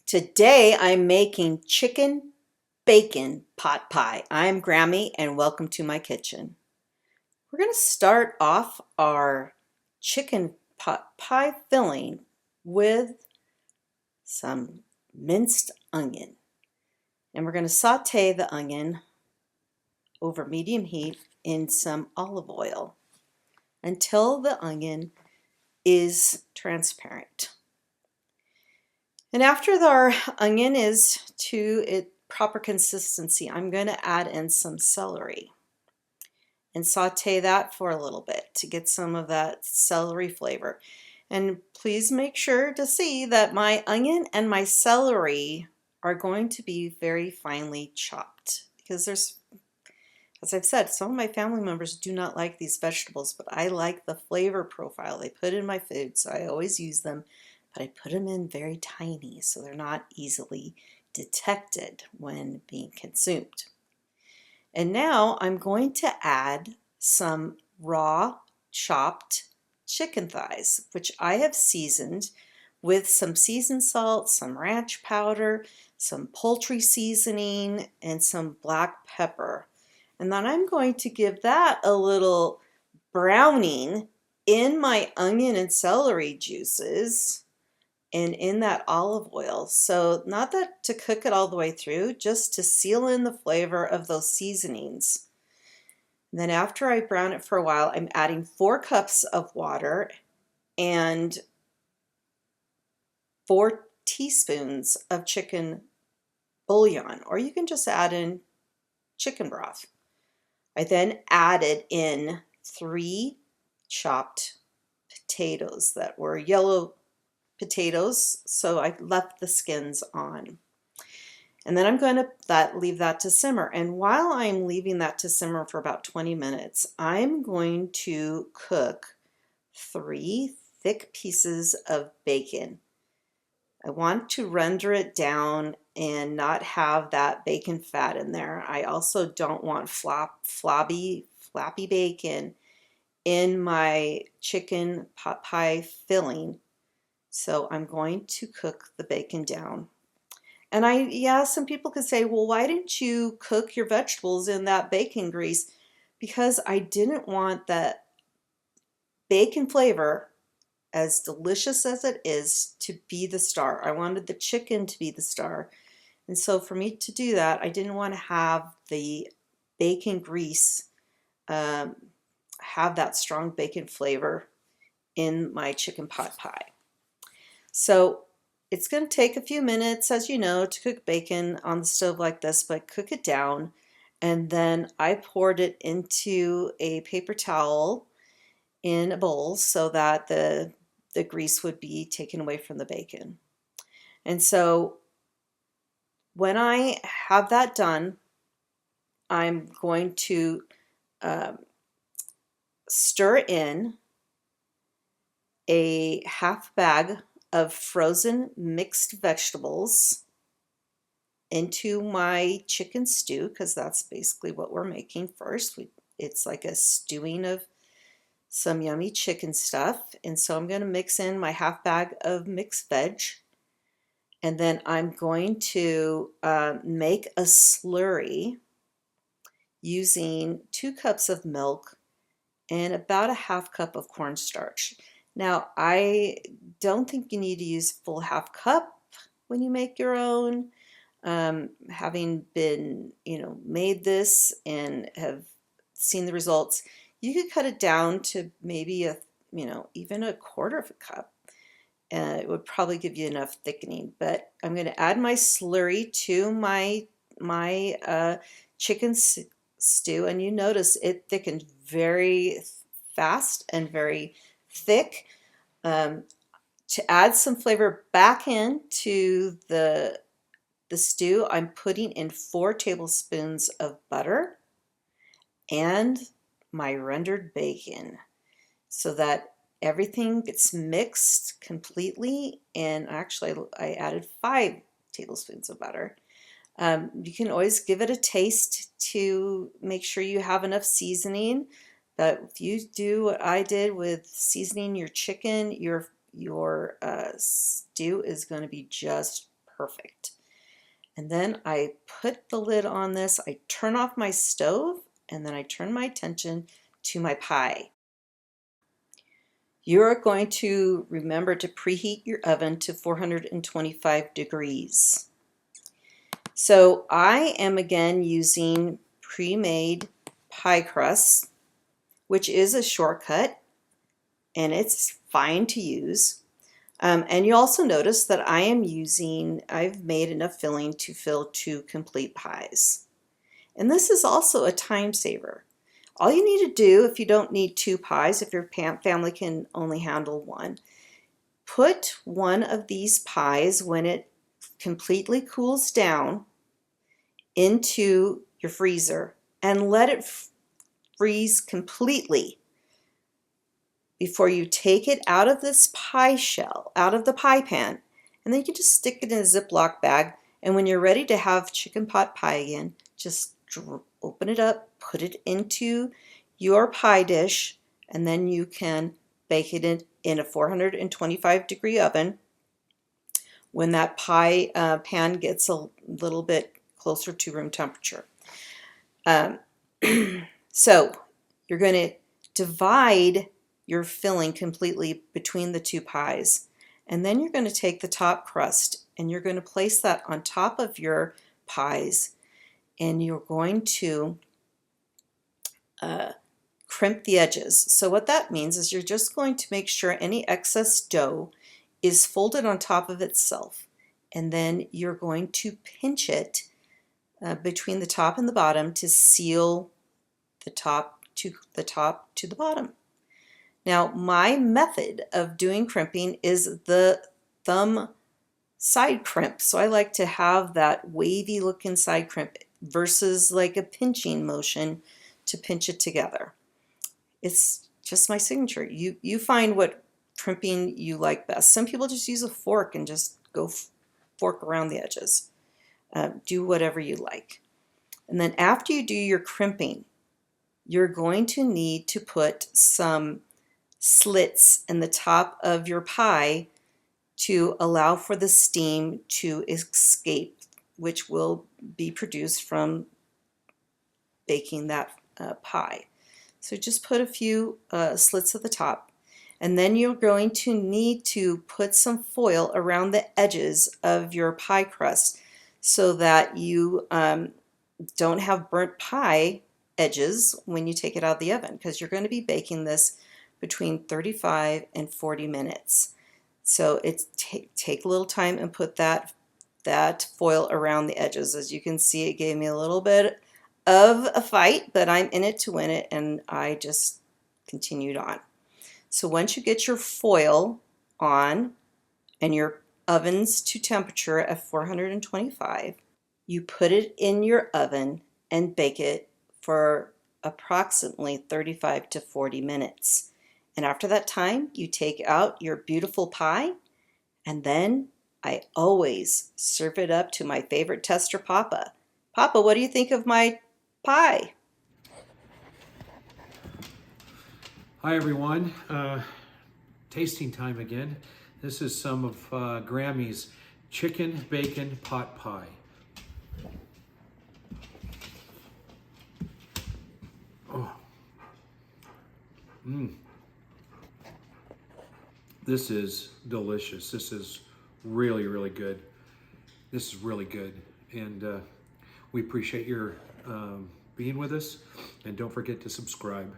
Today I'm making chicken bacon pot pie. I'm Grammy and welcome to my kitchen. We're going to start off our chicken pot pie filling with some minced onion. And we're going to saute the onion over medium heat in some olive oil until the onion is transparent. And after our onion is to its proper consistency, I'm going to add in some celery and saute that for a little bit to get some of that celery flavor. And please make sure to see that my onion and my celery are going to be very finely chopped because as I've said, some of my family members do not like these vegetables, but I like the flavor profile they put in my food, so I always use them. But I put them in very tiny so they're not easily detected when being consumed. And now I'm going to add some raw chopped chicken thighs, which I have seasoned with some seasoned salt, some ranch powder, some poultry seasoning, and some black pepper. And then I'm going to give that a little browning in my onion and celery juices and in that olive oil. So not that to cook it all the way through, just to seal in the flavor of those seasonings. And then after I brown it for a while, I'm adding 4 cups of water and 4 teaspoons of chicken bouillon, or you can just add in chicken broth. I then added in 3 chopped potatoes that were yellow potatoes, so I left the skins on. And then I'm going to leave that to simmer. And while I'm leaving that to simmer for about 20 minutes, I'm going to cook 3 thick pieces of bacon. I want to render it down and not have that bacon fat in there. I also don't want flappy bacon in my chicken pot pie filling. So I'm going to cook the bacon down. And some people could say, well, why didn't you cook your vegetables in that bacon grease? Because I didn't want that bacon flavor, as delicious as it is, to be the star. I wanted the chicken to be the star. And so for me to do that, I didn't want to have the bacon grease have that strong bacon flavor in my chicken pot pie. So it's going to take a few minutes, as you know, to cook bacon on the stove like this, but cook it down. And then I poured it into a paper towel in a bowl so that the grease would be taken away from the bacon. And so when I have that done, I'm going to stir in a half bag of frozen mixed vegetables into my chicken stew, because that's basically what we're making first. It's like a stewing of some yummy chicken stuff. And so I'm going to mix in my half bag of mixed veg. And then I'm going to make a slurry using 2 cups of milk and about a half cup of cornstarch. Now, I don't think you need to use full half cup when you make your own. Having been, made this and have seen the results, you could cut it down to maybe even a quarter of a cup. It would probably give you enough thickening. But I'm going to add my slurry to my chicken stew, and you notice it thickened very fast and very thick. To add some flavor back into the stew, I'm putting in 4 tablespoons of butter and my rendered bacon so that everything gets mixed completely. And actually I added 5 tablespoons of butter. You can always give it a taste to make sure you have enough seasoning. But if you do what I did with seasoning your chicken, your stew is going to be just perfect. And then I put the lid on this, I turn off my stove, and then I turn my attention to my pie. You're going to remember to preheat your oven to 425 degrees. So I am again using pre-made pie crust, which is a shortcut, and it's fine to use. And you also notice that I've made enough filling to fill 2 complete pies. And this is also a time saver. All you need to do, if you don't need 2 pies, if your family can only handle 1, put one of these pies when it completely cools down into your freezer and let it freeze completely before you take it out of this pie shell, out of the pie pan, and then you just stick it in a Ziploc bag, and when you're ready to have chicken pot pie again, just open it up, put it into your pie dish, and then you can bake it in a 425 degree oven. When that pie pan gets a little bit closer to room temperature. So you're going to divide your filling completely between the 2 pies, and then you're going to take the top crust and you're going to place that on top of your pies, and you're going to crimp the edges. So what that means is you're just going to make sure any excess dough is folded on top of itself, and then you're going to pinch it between the top and the bottom to seal the top to the bottom. Now, my method of doing crimping is the thumb side crimp. So I like to have that wavy looking side crimp versus like a pinching motion to pinch it together. It's just my signature. You find what crimping you like best. Some people just use a fork and just go fork around the edges. Do whatever you like. And then after you do your crimping, you're going to need to put some slits in the top of your pie to allow for the steam to escape, which will be produced from baking that pie. So just put a few slits at the top, and then you're going to need to put some foil around the edges of your pie crust so that you don't have burnt pie edges when you take it out of the oven, because you're going to be baking this between 35 and 40 minutes. So it's take a little time and put that foil around the edges. As you can see, it gave me a little bit of a fight, but I'm in it to win it, and I just continued on. So once you get your foil on and your oven's to temperature at 425, you put it in your oven and bake it for approximately 35 to 40 minutes. And after that time, you take out your beautiful pie, and then I always serve it up to my favorite tester, Papa. Papa, what do you think of my pie? Hi everyone, tasting time again. This is some of Grammy's chicken bacon pot pie. Oh. This is delicious. This is really, really good. This is really good, and we appreciate your being with us, and don't forget to subscribe.